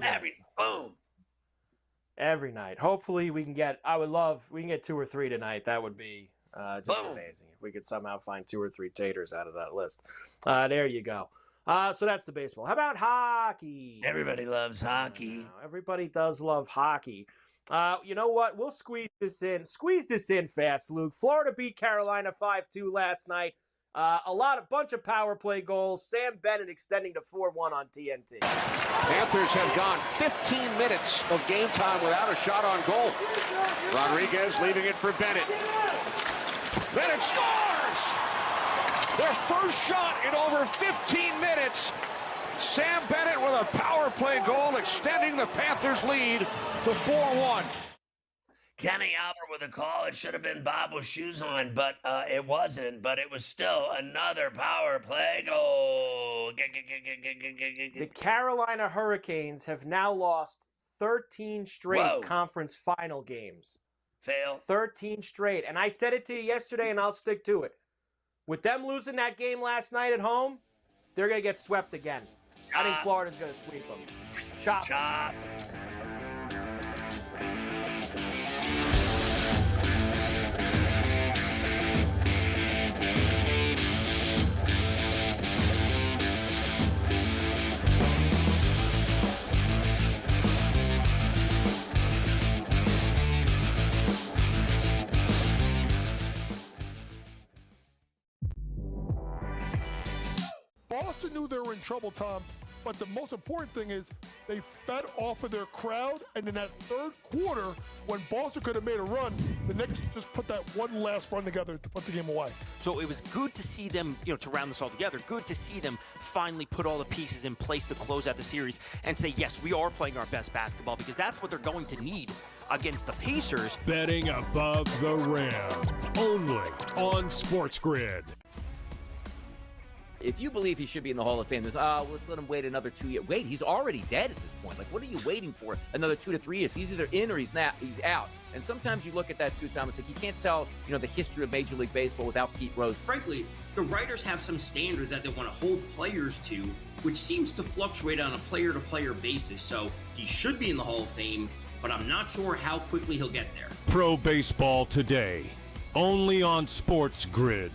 boom. Every night. Hopefully we can get 2 or 3 tonight. That would be just amazing. If we could somehow find 2 or 3 taters out of that list. There you go. So that's the baseball. How about hockey? Everybody loves hockey. Everybody does love hockey. You know what? We'll squeeze this in. Squeeze this in fast, Luke. Florida beat Carolina 5-2 last night. A bunch of power play goals. Sam Bennett extending to 4-1 on TNT. Panthers have gone 15 minutes of game time without a shot on goal. Rodriguez leaving it for Bennett. Bennett scores! Their first shot in over 15 minutes. Sam Bennett with a power play goal extending the Panthers' lead to 4-1. Kenny Albert with a call. It should have been Bob with shoes on, but it wasn't. But it was still another power play goal. The Carolina Hurricanes have now lost 13 straight conference final games. 13 straight. And I said it to you yesterday, and I'll stick to it. With them losing that game last night at home, they're going to get swept again. I think Florida's going to sweep them. Chop. Boston knew they were in trouble, Tom, but the most important thing is they fed off of their crowd, and in that third quarter, when Boston could have made a run, the Knicks just put that one last run together to put the game away. So it was good to see them, to round this all together, good to see them finally put all the pieces in place to close out the series and say, yes, we are playing our best basketball, because that's what they're going to need against the Pacers. Betting above the rim, only on SportsGrid. If you believe he should be in the Hall of Fame, there's, let's let him wait another 2 years. Wait, he's already dead at this point. Like, what are you waiting for? Another 2 to 3 years. He's either in or he's out. And sometimes you look at that too, Tom, it's like you can't tell, the history of Major League Baseball without Pete Rose. Frankly, the writers have some standard that they want to hold players to, which seems to fluctuate on a player-to-player basis. So he should be in the Hall of Fame, but I'm not sure how quickly he'll get there. Pro Baseball Today, only on SportsGrid.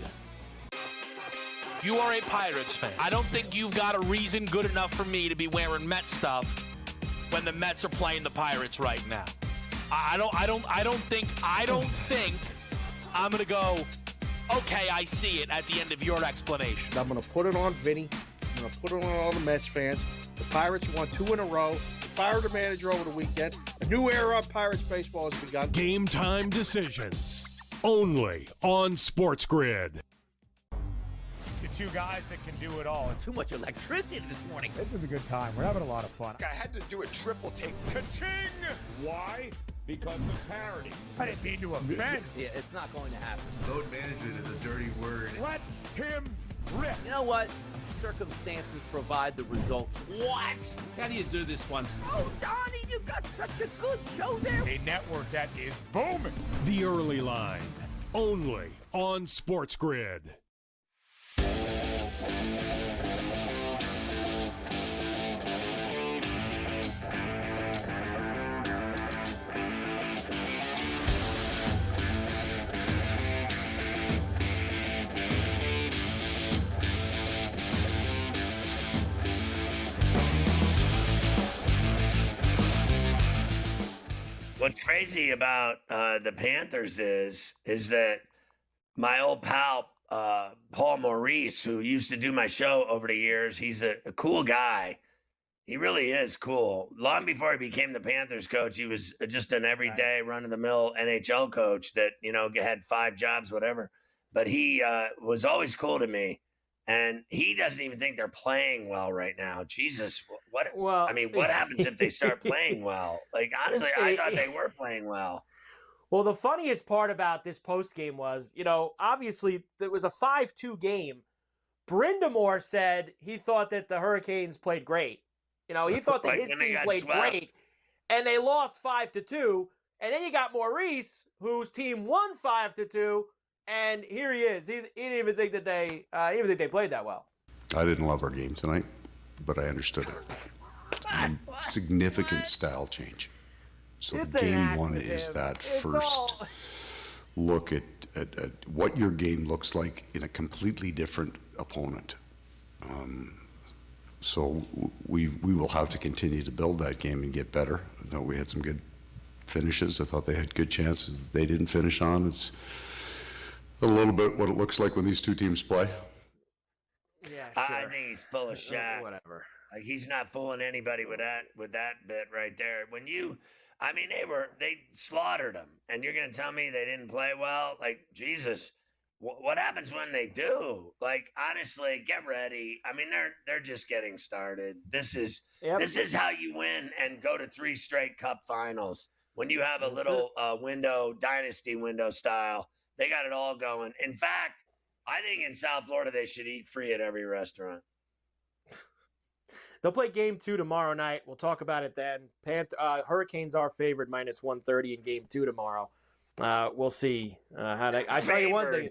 You are a Pirates fan. I don't think you've got a reason good enough for me to be wearing Met stuff when the Mets are playing the Pirates right now. I don't think I'm gonna go, okay, I see it at the end of your explanation. I'm going to put it on Vinny. I'm going to put it on all the Mets fans. The Pirates won 2 in a row. Fired the manager over the weekend. A new era of Pirates baseball has begun. Game time decisions, only on SportsGrid. The two guys that can do it all. Too much electricity this morning. This is a good time. We're having a lot of fun. I had to do a triple take. Ka-ching! Why? Because of parity. I didn't mean to offend. Yeah, it's not going to happen. Load management is a dirty word. Let him rip. You know what? Circumstances provide the results. What? How do you do this once? Oh, Donnie, you got such a good show there. A network that is booming. The Early Line, only on SportsGrid. What's crazy about the Panthers is that my old pal Paul Maurice, who used to do my show over the years, he's a cool guy. He really is cool. Long before he became the Panthers coach, he was just an everyday run-of-the-mill NHL coach that, had 5 jobs, whatever. But he was always cool to me. And he doesn't even think they're playing well right now. Jesus, what? Well, I mean, what happens if they start playing well? Like, honestly, I thought they were playing well. Well, the funniest part about this postgame was, obviously it was a 5-2 game. Brindamore said he thought that the Hurricanes played great. He thought that his team played great, and they lost 5-2. And then you got Maurice, whose team won 5-2. And here he is. He didn't even think that they played that well. I didn't love our game tonight, but I understood it. Significant style change. So It's the an game act one with is him. that It's first all- look at what your game looks like in a completely different opponent. So we will have to continue to build that game and get better. I thought we had some good finishes. I thought they had good chances that they didn't finish on. It's a little bit what it looks like when these two teams play. Yeah, I think he's full of shit. Whatever. Like, he's not fooling anybody with that bit right there. When they slaughtered them, and you're gonna tell me they didn't play well? Like, Jesus, what happens when they do? Like, honestly, get ready. I mean, they're just getting started. This is how you win and go to 3 straight Cup finals. When you have a little dynasty window style, they got it all going. In fact, I think in South Florida they should eat free at every restaurant. They'll play game 2 tomorrow night. We'll talk about it then. Hurricanes are favored -130 in game 2 tomorrow. We'll see how they. I tell you one thing,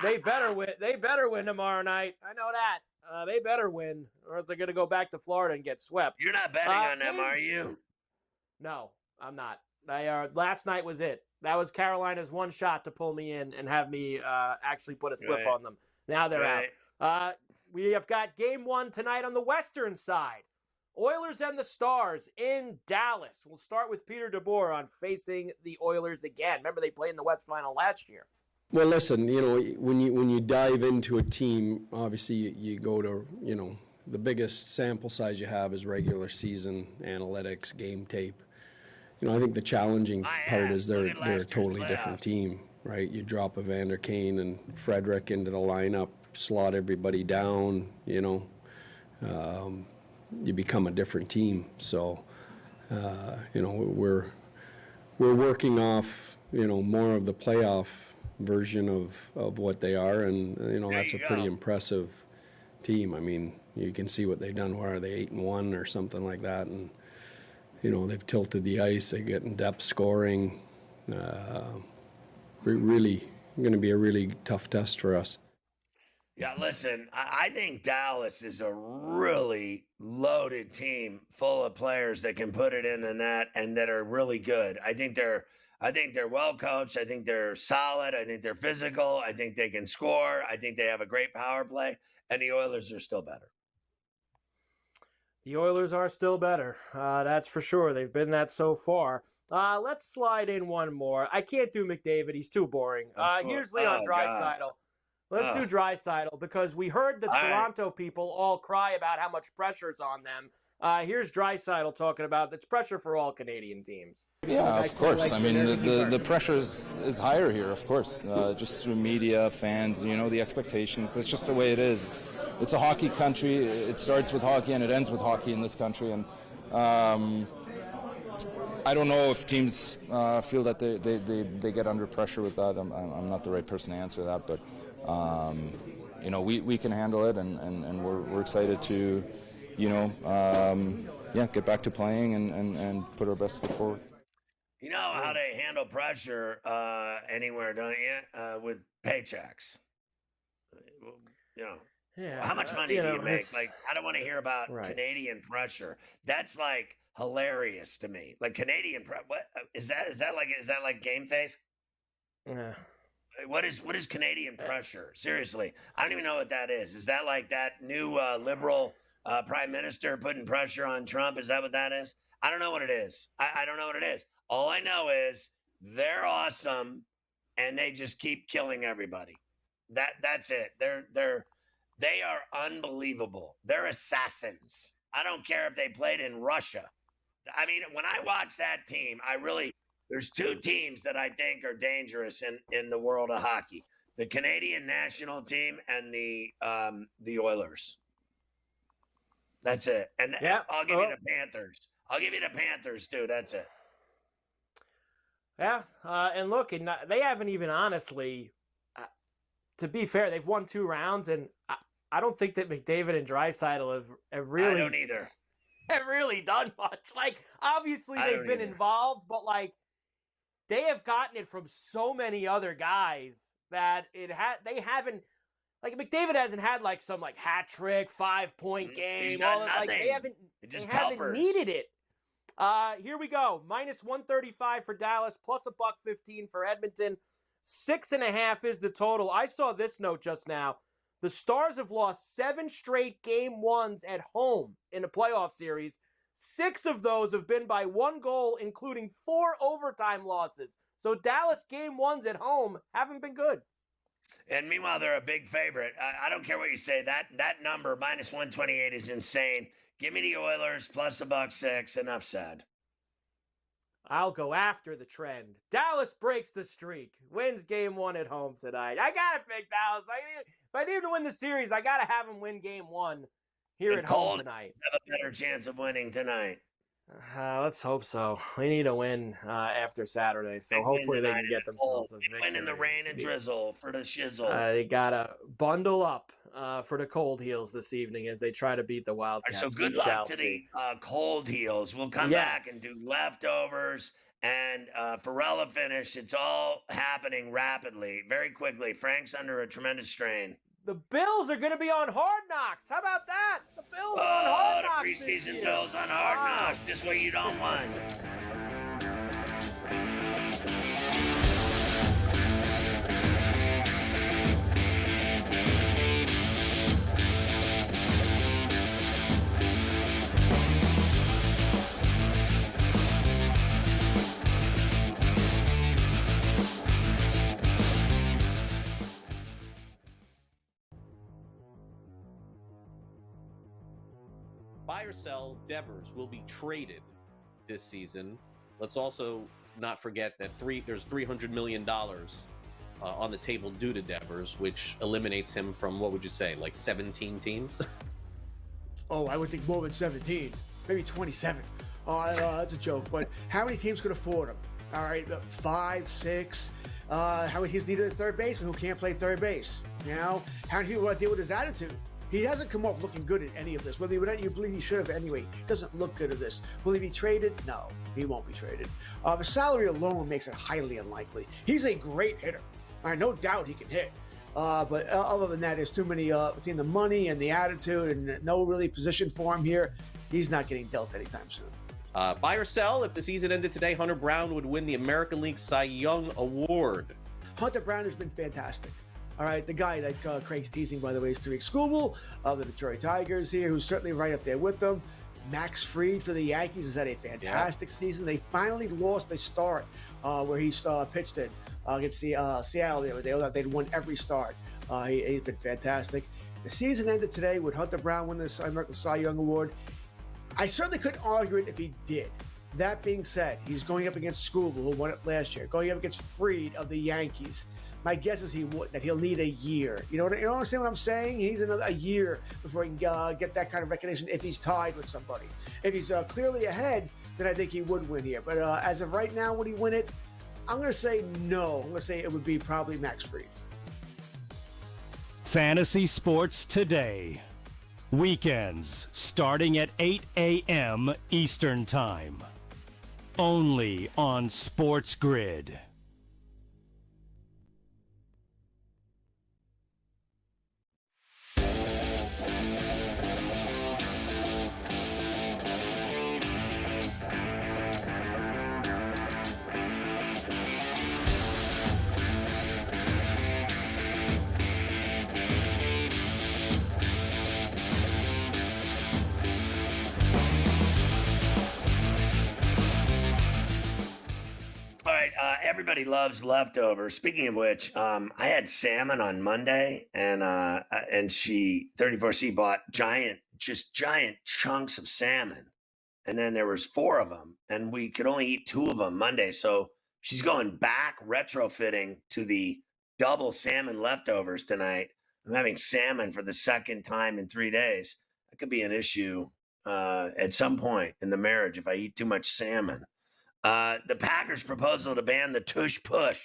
they better win. They better win tomorrow night. I know that. They better win, or else they're going to go back to Florida and get swept. You're not betting on them, are you? No, I'm not. Last night was it. That was Carolina's one shot to pull me in and have me actually put a slip on them. Now they're out. We have got game 1 tonight on the western side. Oilers and the Stars in Dallas. We'll start with Peter DeBoer on facing the Oilers again. Remember, they played in the West Final last year. Well, listen, when you dive into a team, obviously you go to, the biggest sample size you have is regular season analytics, game tape. I think the challenging part is they're a totally different team, right? You drop a Vander Kane and Frederick into the lineup, slot everybody down, you become a different team. So, we're working off, more of the playoff version of what they are, and that's a pretty impressive team. I mean, you can see what they've done. Where are they, 8-1 or something like that? And they've tilted the ice. They get in depth scoring. Really going to be a really tough test for us. Yeah, listen, I think Dallas is a really loaded team full of players that can put it in the net and that are really good. I think they're well coached. I think they're solid. I think they're physical. I think they can score. I think they have a great power play. And the Oilers are still better. The Oilers are still better. That's for sure. They've been that so far. Let's slide in one more. I can't do McDavid. He's too boring. Here's Leon Draisaitl. Let's do Draisaitl because we heard the Toronto people all cry about how much pressure's on them. Here's Draisaitl talking about it's pressure for all Canadian teams. Yeah, of course. I mean, the pressure is higher here, of course. Just through media, fans, the expectations. That's just the way it is. It's a hockey country. It starts with hockey and it ends with hockey in this country. And I don't know if teams feel that they get under pressure with that. I'm not the right person to answer that, but we can handle it, and we're excited to, get back to playing and put our best foot forward. You know how they handle pressure anywhere, don't you? With paychecks. Yeah, how much money do you make? Like, I don't want to hear about Canadian pressure. That's like hilarious to me. Like Canadian what is that? Is that like game face? Yeah. What is Canadian pressure? Seriously, I don't even know what that is. Is that like that new liberal prime minister putting pressure on Trump? Is that what that is? I don't know what it is. I don't know what it is. All I know is they're awesome, and they just keep killing everybody. That's it. They are unbelievable. They're assassins. I don't care if they played in Russia. I mean, when I watch that team, there's two teams that I think are dangerous in the world of hockey: the Canadian national team and the Oilers. That's it. And I'll give you the Panthers. I'll give you the Panthers too. That's it. Yeah, and look, they haven't even honestly. To be fair, they've won 2 rounds, and I don't think that McDavid and Draisaitl have really. I don't either. Have really done much. Like, obviously they've been involved, but like they have gotten it from so many other guys that they haven't. Like McDavid hasn't had like some like hat trick, 5-point game. He's done nothing. Like they haven't needed it. Here we go. -135 for Dallas, plus $1.15 for Edmonton. 6.5 is the total. I saw this note just now. The Stars have lost 7 straight game ones at home in a playoff series. 6 of those have been by 1 goal, including 4 overtime losses. So Dallas game ones at home haven't been good. And meanwhile, they're a big favorite. I don't care what you say. That number, -128, is insane. Give me the Oilers, plus $1.06. Enough said. I'll go after the trend. Dallas breaks the streak. Wins game 1 at home tonight. I got to pick Dallas. If I need to win the series, I got to have them win game 1 here at home tonight. Have a better chance of winning tonight. Let's hope so. We need a win after Saturday, so hopefully they can get themselves a victory. Win in the rain and drizzle for the shizzle. They got to bundle up for the Cold Heels this evening as they try to beat the Wildcats. So good luck to the Cold Heels. We'll come back and do leftovers and Ferrall finish. It's all happening rapidly, very quickly. Frank's under a tremendous strain. The Bills are going to be on Hard Knocks. How about that? The Bills are on Hard Knocks. The preseason Bills on Hard Knocks. Just what you don't want. buy or sell, Devers will be traded this season. Let's also not forget that there's $300 million on the table due to Devers, which eliminates him from, what would you say, like 17 teams? Oh, I would think more than 17, maybe 27. Oh, that's a joke. But how many teams could afford him? All right, 5, 6. How many teams need a third baseman who can't play third base? You know, how many people want to deal with his attitude? He hasn't come off looking good at any of this. Whether you believe he should have anyway, he doesn't look good at this. Will he be traded? No, he won't be traded. The salary alone makes it highly unlikely. He's a great hitter. All right, no doubt he can hit. But other than that, there's too many between the money and the attitude and no really position for him here. He's not getting dealt anytime soon. Buy or sell, if the season ended today, Hunter Brown would win the American League Cy Young Award. Hunter Brown has been fantastic. All right, the guy that Craig's teasing, by the way, is Tariq Skubal of the Detroit Tigers here, who's certainly right up there with them. Max Fried for the Yankees has had a fantastic season. They finally lost a start where he pitched in against Seattle the other day. They'd won every start. He's been fantastic. The season ended today. Would Hunter Brown win the American Cy Young Award? I certainly couldn't argue it if he did. That being said, he's going up against Skubal, who won it last year, going up against Fried of the Yankees. My guess is that he'll need a year. You understand what I'm saying? He needs a year before he can get that kind of recognition if he's tied with somebody. If he's clearly ahead, then I think he would win here. But as of right now, would he win it? I'm going to say no. I'm going to say it would be probably Max Fried. Fantasy Sports Today. Weekends starting at 8 a.m. Eastern Time. Only on SportsGrid. Everybody loves leftovers. Speaking of which, I had salmon on Monday, and she 34C bought giant chunks of salmon, and then there was 4 of them, and we could only eat 2 of them Monday. So she's going back retrofitting to the double salmon leftovers tonight. I'm having salmon for the second time in 3 days. That could be an issue at some point in the marriage if I eat too much salmon. The Packers' proposal to ban the tush push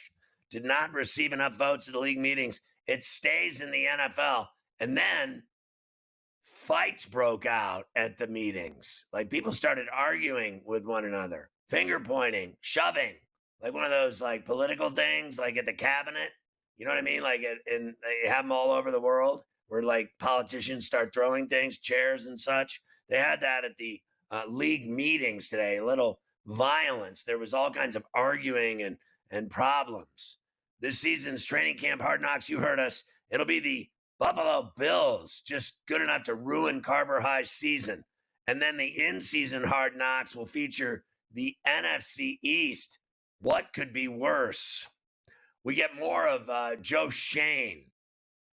did not receive enough votes at the league meetings. It stays in the NFL. And then fights broke out at the meetings. Like people started arguing with one another, finger pointing, shoving, like one of those like political things, like at the cabinet. You know what I mean? Like and they have them all over the world where like politicians start throwing things, chairs and such. They had that at the league meetings today, a little violence. There was all kinds of arguing and problems. This season's training camp Hard Knocks, you heard us, it'll be the Buffalo Bills, just good enough to ruin Carver High's season. And then the in-season Hard Knocks will feature the NFC East. What could be worse? We get more of Joe Shane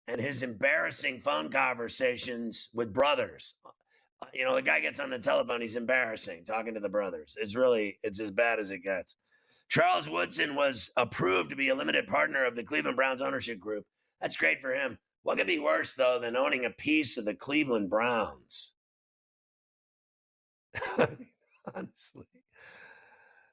and his embarrassing phone conversations with brothers. You know, the guy gets on the telephone, he's embarrassing, talking to the brothers. It's as bad as it gets. Charles Woodson was approved to be a limited partner of the Cleveland Browns ownership group. That's great for him. What could be worse, though, than owning a piece of the Cleveland Browns? Honestly.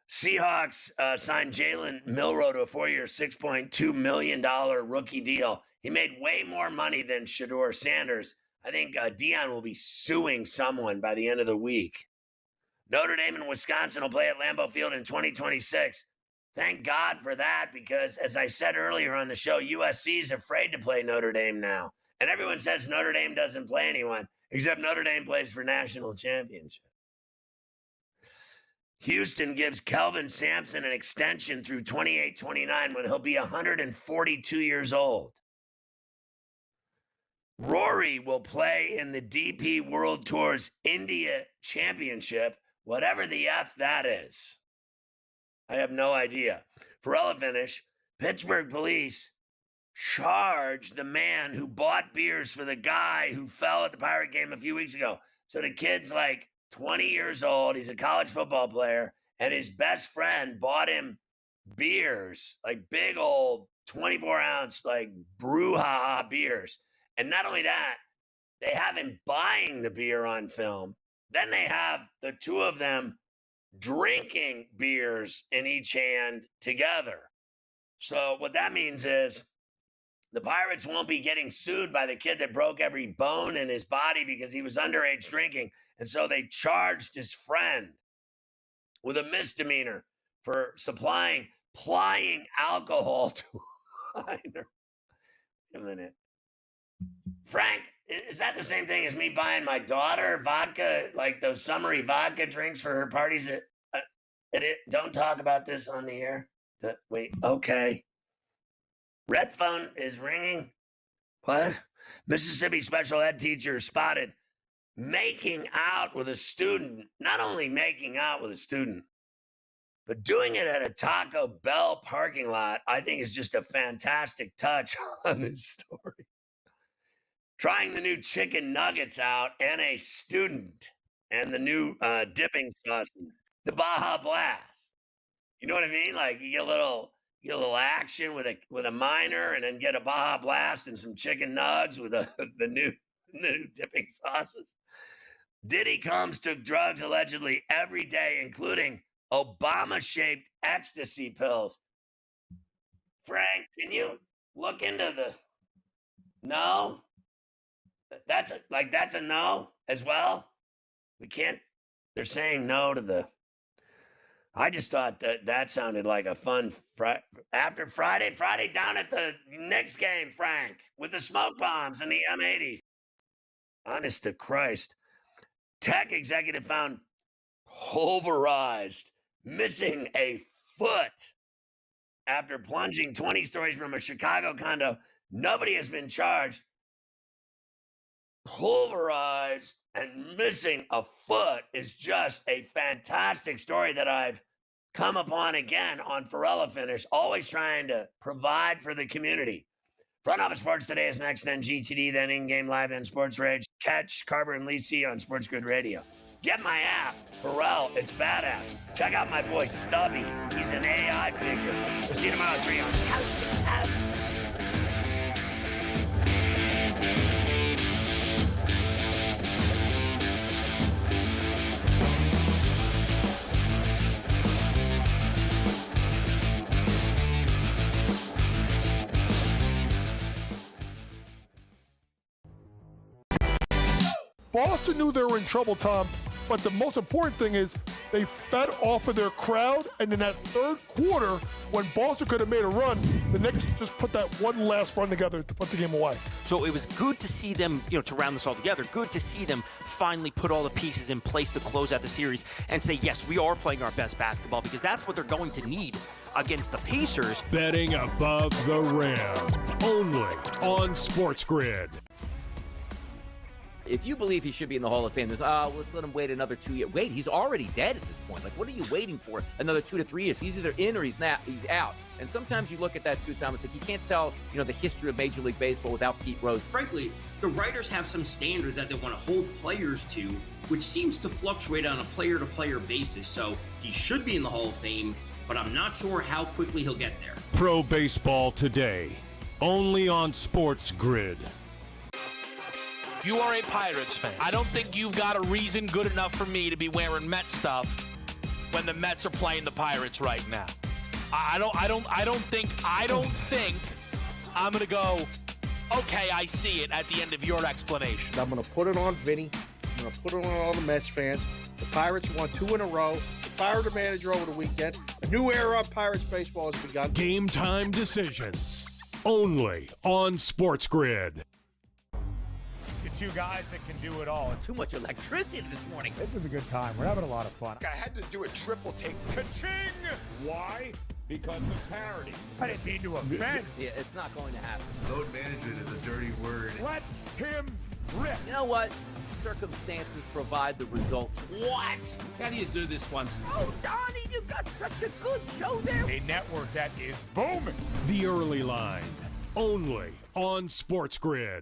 Seahawks signed Jalen Milroe to a 4-year, $6.2 million rookie deal. He made way more money than Shedeur Sanders. I think Dion will be suing someone by the end of the week. Notre Dame and Wisconsin will play at Lambeau Field in 2026. Thank God for that, because as I said earlier on the show, USC is afraid to play Notre Dame now. And everyone says Notre Dame doesn't play anyone, except Notre Dame plays for national championship. Houston gives Kelvin Sampson an extension through 28-29 when he'll be 142 years old. Rory will play in the DP World Tour's India Championship, whatever the F that is. I have no idea. For a finish, Pittsburgh police charged the man who bought beers for the guy who fell at the Pirate game a few weeks ago. So the kid's like 20 years old. He's a college football player, and his best friend bought him beers, like big old 24-ounce, like brouhaha beers. And not only that, they have him buying the beer on film. Then they have the two of them drinking beers in each hand together. So what that means is the Pirates won't be getting sued by the kid that broke every bone in his body because he was underage drinking. And so they charged his friend with a misdemeanor for plying alcohol to a minor. Wait a minute. Frank, is that the same thing as me buying my daughter vodka, like those summery vodka drinks for her parties? Don't talk about this on the air. Wait, okay. Red phone is ringing. What? Mississippi special ed teacher spotted making out with a student. Not only making out with a student, but doing it at a Taco Bell parking lot, I think is just a fantastic touch on this story. Trying the new chicken nuggets out and a student and the new dipping sauce, the Baja Blast. You know what I mean? Like you get a little action with a minor, and then get a Baja Blast and some chicken nugs with the new dipping sauces. Diddy comes to drugs allegedly every day, including Obama-shaped ecstasy pills. Frank, can you look into the... No? That's a no as well? We can't... They're saying no to the... I just thought that sounded like a fun... After Friday down at the Knicks game, Frank, with the smoke bombs and the M80s. Honest to Christ. Tech executive found pulverized, missing a foot after plunging 20 stories from a Chicago condo. Nobody has been charged. Pulverized and missing a foot is just a fantastic story that I've come upon again on Ferrall Finish, always trying to provide for the community. Front Office Sports Today is next, then GTD, then In-Game Live, then Sports Rage. Catch Carver and Lisi on SportsGrid Radio. Get my app, Ferrall. It's badass. Check out my boy Stubby. He's an AI figure. We'll see you tomorrow at 3 on Couch to Couch. Boston knew they were in trouble, Tom, but the most important thing is they fed off of their crowd, and in that third quarter, when Boston could have made a run, the Knicks just put that one last run together to put the game away. So it was good to see them, to round this all together, good to see them finally put all the pieces in place to close out the series and say, yes, we are playing our best basketball, because that's what they're going to need against the Pacers. Betting above the rim, only on SportsGrid. If you believe he should be in the Hall of Fame, there's, let's let him wait another 2 years. Wait, he's already dead at this point. Like, what are you waiting for? Another 2 to 3 years. He's either in or he's out. And sometimes you look at that too, Tom. It's like you can't tell, the history of Major League Baseball without Pete Rose. Frankly, the writers have some standard that they want to hold players to, which seems to fluctuate on a player-to-player basis. So he should be in the Hall of Fame, but I'm not sure how quickly he'll get there. Pro Baseball Today, only on SportsGrid. You are a Pirates fan. I don't think you've got a reason good enough for me to be wearing Met stuff when the Mets are playing the Pirates right now. I don't think I'm gonna go, okay, I see it at the end of your explanation. I'm going to put it on Vinny. I'm going to put it on all the Mets fans. The Pirates won 2 in a row. They fired the manager over the weekend. A new era of Pirates baseball has begun. Game time decisions, only on SportsGrid. Two guys that can do it all. Too much electricity this morning. This is a good time. We're having a lot of fun. I had to do a triple take. Ka-ching! Why? Because of parity. I didn't mean to offend. Yeah, it's not going to happen. Load management is a dirty word. Let him rip. You know what? Circumstances provide the results. What? How do you do this once? Oh, Donnie, you got such a good show there. A network that is booming. The Early Line, only on SportsGrid.